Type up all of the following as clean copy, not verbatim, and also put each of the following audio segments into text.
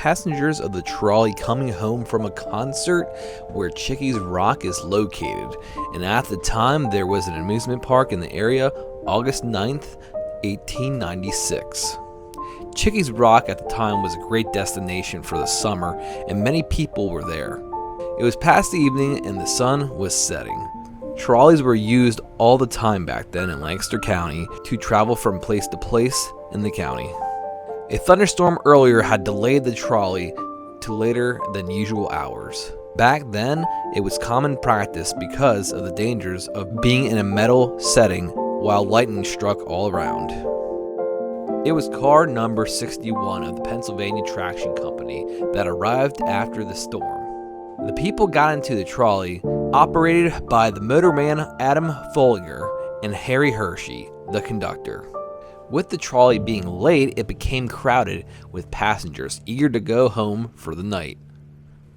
passengers of the trolley coming home from a concert where Chickies Rock is located, and at the time there was an amusement park in the area. August 9th, 1896. Chickies Rock at the time was a great destination for the summer, and many people were there. It was past the evening and the sun was setting. Trolleys were used all the time back then in Lancaster County to travel from place to place in the county. A thunderstorm earlier had delayed the trolley to later than usual hours. Back then, it was common practice because of the dangers of being in a metal setting while lightning struck all around. It was car number 61 of the Pennsylvania Traction Company that arrived after the storm. The people got into the trolley, operated by the motorman Adam Foehlinger and Harry Hershey, the conductor. With the trolley being late, it became crowded with passengers eager to go home for the night.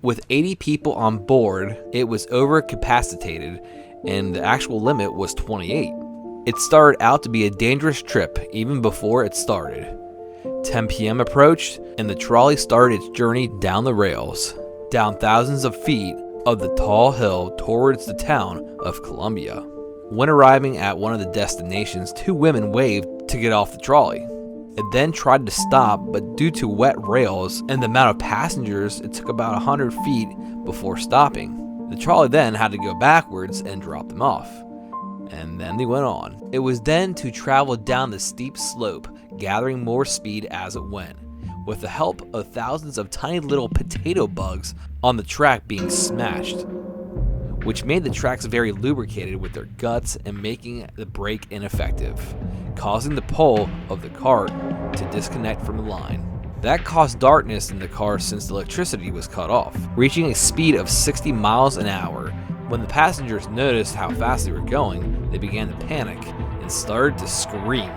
With 80 people on board, it was over-capacitated, and the actual limit was 28. It started out to be a dangerous trip even before it started. 10 p.m. approached, and the trolley started its journey down the rails, down thousands of feet of the tall hill towards the town of Columbia. When arriving at one of the destinations, two women waved to get off the trolley. It then tried to stop, but due to wet rails and the amount of passengers, it took about 100 feet before stopping. The trolley then had to go backwards and drop them off. And then they went on. It was then to travel down the steep slope, gathering more speed as it went, with the help of thousands of tiny little potato bugs on the track being smashed, which made the tracks very lubricated with their guts and making the brake ineffective, causing the pole of the cart to disconnect from the line. That caused darkness in the car since the electricity was cut off, reaching a speed of 60 miles an hour. When the passengers noticed how fast they were going, they began to panic and started to scream.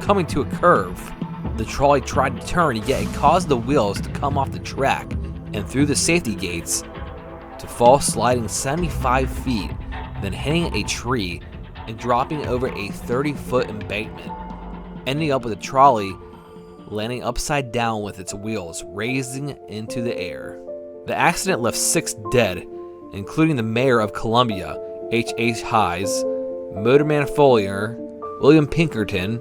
Coming to a curve, the trolley tried to turn, yet it caused the wheels to come off the track and through the safety gates to fall, sliding 75 feet, then hitting a tree and dropping over a 30-foot embankment, ending up with the trolley landing upside down with its wheels raising into the air. The accident left 6 dead, including the mayor of Columbia, H.H. Hayes, motorman Folklore, William Pinkerton,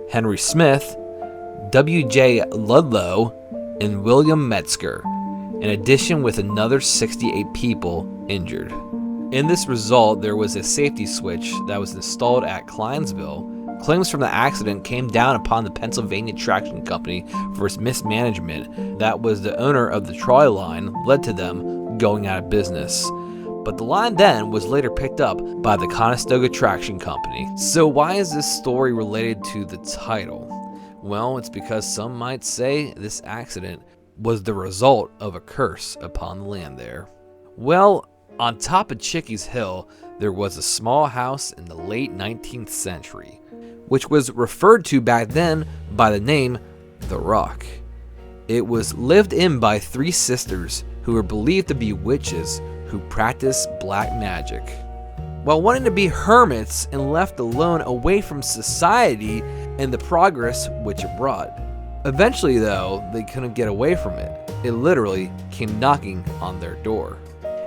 Henry Smith, W.J. Ludlow, and William Metzger, in addition with another 68 people injured. In this result, there was a safety switch that was installed at Clinesville. Claims from the accident came down upon the Pennsylvania Traction Company for its mismanagement. That was the owner of the trolley line led to them going out of business. But the line then was later picked up by the Conestoga Traction Company. So why is this story related to the title? Well, it's because some might say this accident was the result of a curse upon the land there. Well, on top of Chickies Hill, there was a small house in the late 19th century, which was referred to back then by the name The Rock. It was lived in by 3 sisters who were believed to be witches who practiced black magic. While wanting to be hermits and left alone away from society and the progress which it brought. Eventually, though, they couldn't get away from it. It literally came knocking on their door.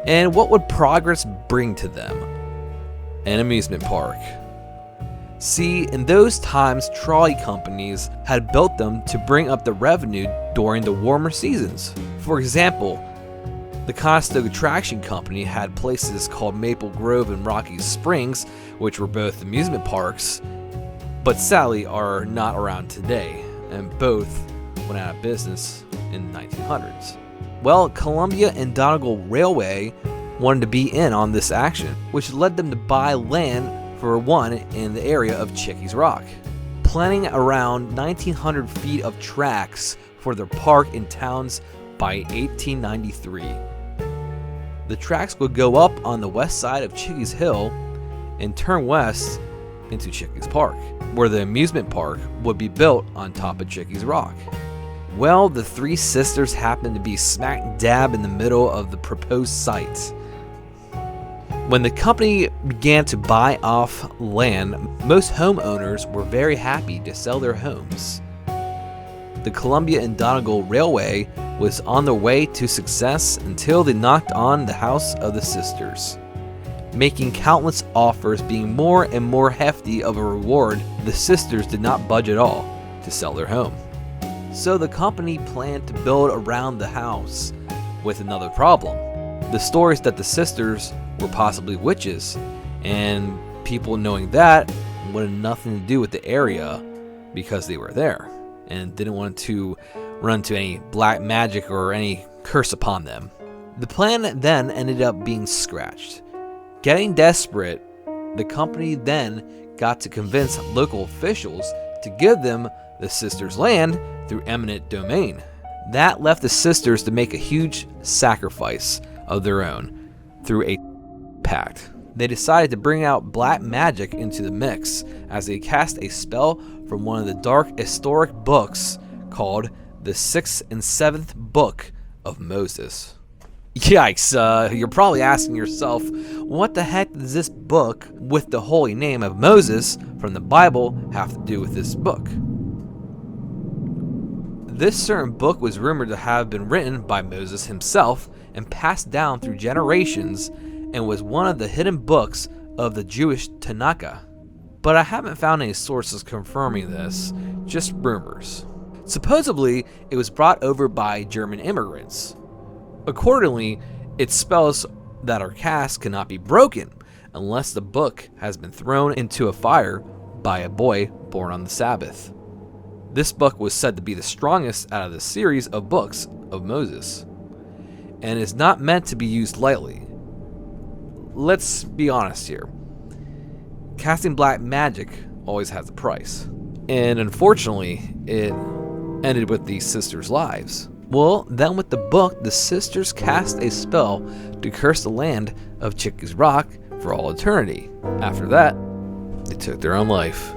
And what would progress bring to them? An amusement park. See, in those times, trolley companies had built them to bring up the revenue during the warmer seasons. For example, the Conestoga Traction Company had places called Maple Grove and Rocky Springs, which were both amusement parks, but sadly are not around today, and both went out of business in the 1900s. Well, Columbia and Donegal Railway wanted to be in on this action, which led them to buy land for one in the area of Chickies Rock, planning around 1,900 feet of tracks for their park in towns by 1893. The tracks would go up on the west side of Chickies Hill and turn west into Chickies Park, where the amusement park would be built on top of Chickies Rock. Well, the 3 sisters happened to be smack dab in the middle of the proposed site. When the company began to buy off land, most homeowners were very happy to sell their homes. The Columbia and Donegal Railway was on their way to success until they knocked on the house of the sisters. Making countless offers being more and more hefty of a reward, the sisters did not budge at all to sell their home. So the company planned to build around the house, with another problem. The stories that the sisters were possibly witches, and people knowing that wanted nothing to do with the area because they were there and didn't want to run into any black magic or any curse upon them. The plan then ended up being scratched. Getting desperate, the company then got to convince local officials to give them the sisters' land through eminent domain. That left the sisters to make a huge sacrifice of their own through a pact. They decided to bring out black magic into the mix as they cast a spell from one of the dark historic books called the 6th and 7th Book of Moses. Yikes, you're probably asking yourself, what the heck does this book with the holy name of Moses from the Bible have to do with this book? This certain book was rumored to have been written by Moses himself and passed down through generations, and was one of the hidden books of the Jewish Tanakh. But I haven't found any sources confirming this, just rumors. Supposedly, it was brought over by German immigrants. Accordingly, its spells that are cast cannot be broken unless the book has been thrown into a fire by a boy born on the Sabbath. This book was said to be the strongest out of the series of books of Moses, and is not meant to be used lightly. Let's be honest here. Casting black magic always has a price, and unfortunately, it ended with these sisters' lives. Well, then with the book, the sisters cast a spell to curse the land of Chickies Rock for all eternity. After that, they took their own life.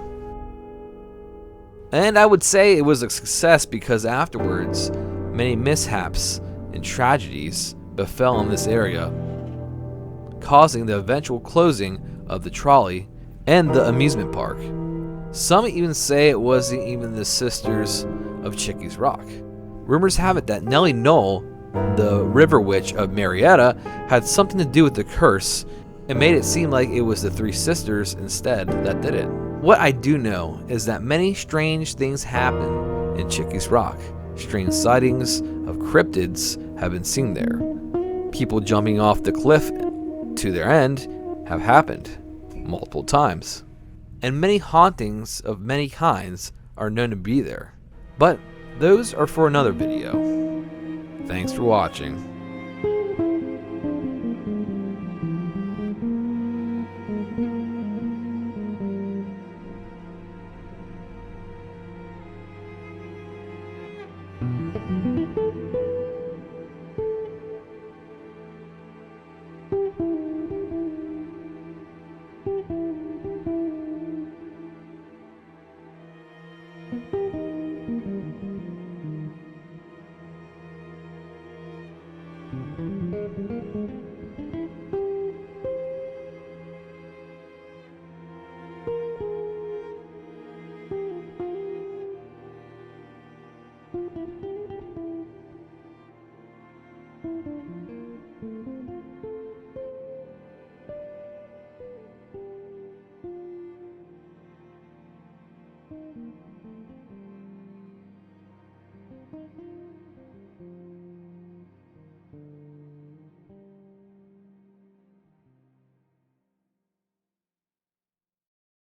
And I would say it was a success because afterwards, many mishaps and tragedies befell in this area, causing the eventual closing of the trolley and the amusement park. Some even say it wasn't even the sisters of Chickies Rock. Rumors have it that Nellie Knoll, the river witch of Marietta, had something to do with the curse and made it seem like it was the three sisters instead that did it. What I do know is that many strange things happen in Chickies Rock. Strange sightings of cryptids have been seen there. People jumping off the cliff to their end have happened multiple times. And many hauntings of many kinds are known to be there. But those are for another video. Thanks for watching.